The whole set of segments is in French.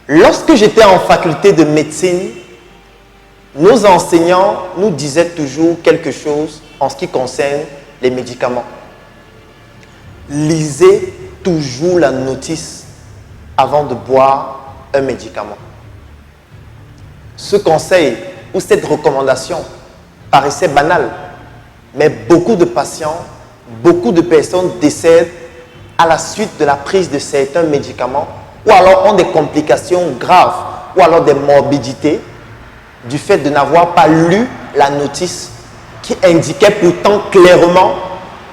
Lorsque j'étais en faculté de médecine, nos enseignants nous disaient toujours quelque chose en ce qui concerne les médicaments. Lisez toujours la notice avant de boire un médicament. Ce conseil ou cette recommandation paraissait banal, mais beaucoup de patients, beaucoup de personnes décèdent à la suite de la prise de certains médicaments ou alors ont des complications graves ou alors des morbidités du fait de n'avoir pas lu la notice qui indiquait pourtant clairement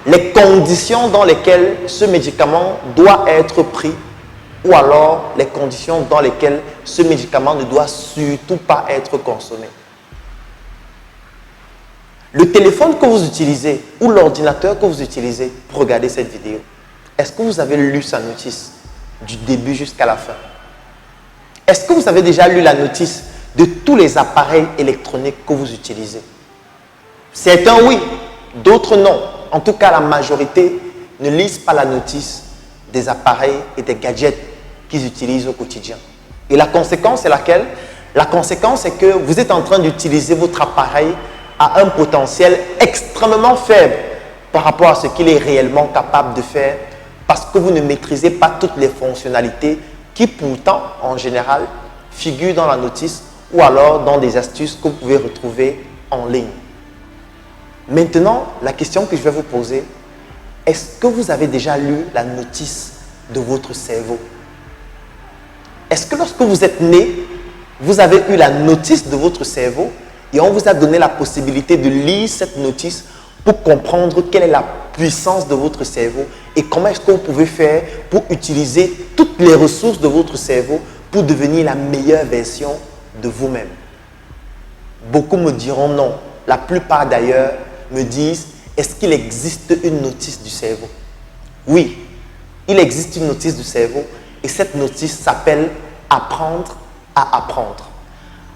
les conditions dans lesquelles ce médicament doit être pris ou alors les conditions dans lesquelles ce médicament ne doit surtout pas être consommé. Le téléphone que vous utilisez ou l'ordinateur que vous utilisez pour regarder cette vidéo, est-ce que vous avez lu sa notice du début jusqu'à la fin? Est-ce que vous avez déjà lu la notice de tous les appareils électroniques que vous utilisez? Certains oui, d'autres non. En tout cas, la majorité ne lisent pas la notice des appareils et des gadgets qu'ils utilisent au quotidien. Et la conséquence est laquelle? La conséquence est que vous êtes en train d'utiliser votre appareil à un potentiel extrêmement faible par rapport à ce qu'il est réellement capable de faire parce que vous ne maîtrisez pas toutes les fonctionnalités qui pourtant, en général, figurent dans la notice ou alors dans des astuces que vous pouvez retrouver en ligne. Maintenant, la question que je vais vous poser, est-ce que vous avez déjà lu la notice de votre cerveau? Est-ce que lorsque vous êtes né, vous avez eu la notice de votre cerveau et on vous a donné la possibilité de lire cette notice pour comprendre quelle est la puissance de votre cerveau et comment est-ce que vous pouvez faire pour utiliser toutes les ressources de votre cerveau pour devenir la meilleure version de vous-même? Beaucoup me diront non. La plupart d'ailleurs me disent, est-ce qu'il existe une notice du cerveau? Oui, il existe une notice du cerveau et cette notice s'appelle apprendre à apprendre.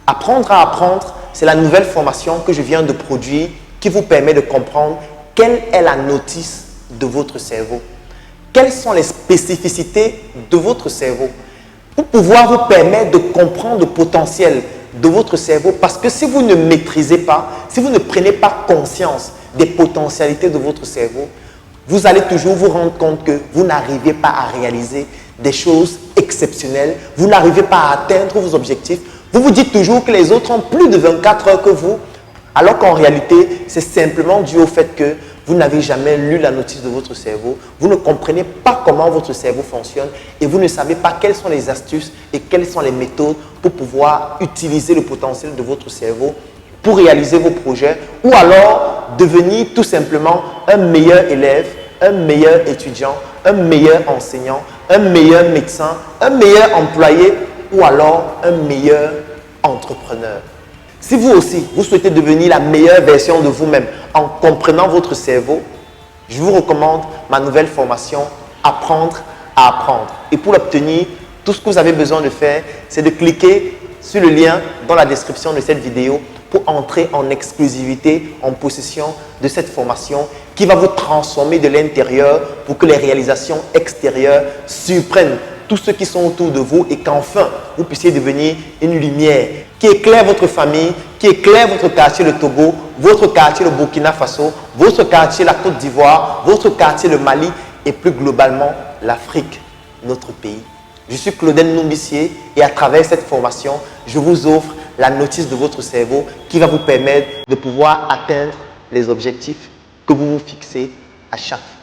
Apprendre à apprendre, c'est la nouvelle formation que je viens de produire qui vous permet de comprendre quelle est la notice de votre cerveau. Quelles sont les spécificités de votre cerveau pour pouvoir vous permettre de comprendre le potentiel de votre cerveau, parce que si vous ne maîtrisez pas, si vous ne prenez pas conscience des potentialités de votre cerveau, vous allez toujours vous rendre compte que vous n'arrivez pas à réaliser des choses exceptionnelles, vous n'arrivez pas à atteindre vos objectifs, vous vous dites toujours que les autres ont plus de 24 heures que vous, alors qu'en réalité, c'est simplement dû au fait que vous n'avez jamais lu la notice de votre cerveau, vous ne comprenez pas comment votre cerveau fonctionne et vous ne savez pas quelles sont les astuces et quelles sont les méthodes pour pouvoir utiliser le potentiel de votre cerveau pour réaliser vos projets ou alors devenir tout simplement un meilleur élève, un meilleur étudiant, un meilleur enseignant, un meilleur médecin, un meilleur employé ou alors un meilleur entrepreneur. Si vous aussi, vous souhaitez devenir la meilleure version de vous-même en comprenant votre cerveau, je vous recommande ma nouvelle formation « Apprendre à apprendre ». Et pour l'obtenir, tout ce que vous avez besoin de faire, c'est de cliquer sur le lien dans la description de cette vidéo pour entrer en exclusivité, en possession de cette formation qui va vous transformer de l'intérieur pour que les réalisations extérieures surprennent tous ceux qui sont autour de vous et qu'enfin, vous puissiez devenir une lumière qui éclaire votre famille, qui éclaire votre quartier le Togo, votre quartier le Burkina Faso, votre quartier la Côte d'Ivoire, votre quartier le Mali et plus globalement l'Afrique, notre pays. Je suis Claudel Numbissier et à travers cette formation, je vous offre la notice de votre cerveau qui va vous permettre de pouvoir atteindre les objectifs que vous vous fixez à chaque fois.